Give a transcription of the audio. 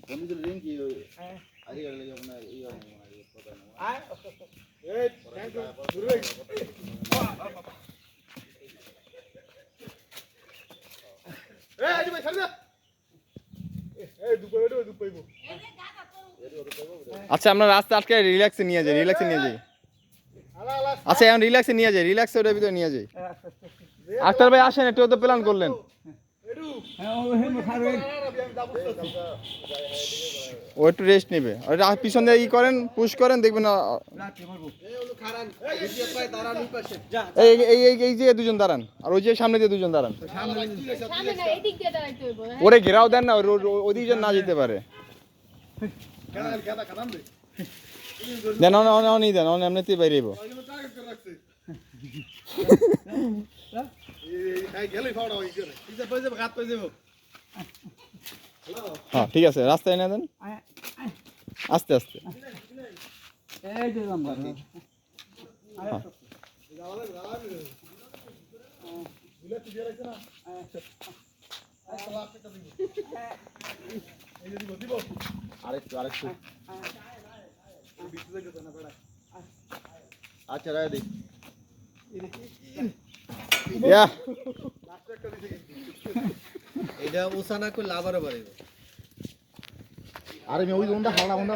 বন্ধুদের রিং কি আগে গেলে যখন এই কথা না এই থ্যাঙ্ক ইউ দূর ভাই এই আজ ভাই ছাড় দে এই দুপাইবো আচ্ছা আমরা রাস্তা আটকে রিল্যাক্সে নিয়ে যাই আচ্ছা এখন রিল্যাক্সে নিয়ে যাই রিল্যাক্সে ওটার ভিতরে নিয়ে যাই আক্তার ভাই আসেন একটু তো প্ল্যান করলেন ও একটু রেস্ট নেবে ওটা পিছন দিয়ে ই করেন পুশ করেন দেখবেন এই যে দুজন দাঁড়ান আর ওই যে সামনে দিয়ে দুজন দাঁড়ান ওরে ঘেরাও দেন না ওই দুজন না যেতে পারে দেন অনেক দেন এমনিতেই বাইরেব হ্যাঁ ঠিক আছে রাস্তায় এনে দেন আস্তে আস্তে আরেকটু আচ্ছা রায় দিই এটা ওসানা কই লাভারও পারে আরে আমি ওই ওন্ডা হাওড়া ওন্ডা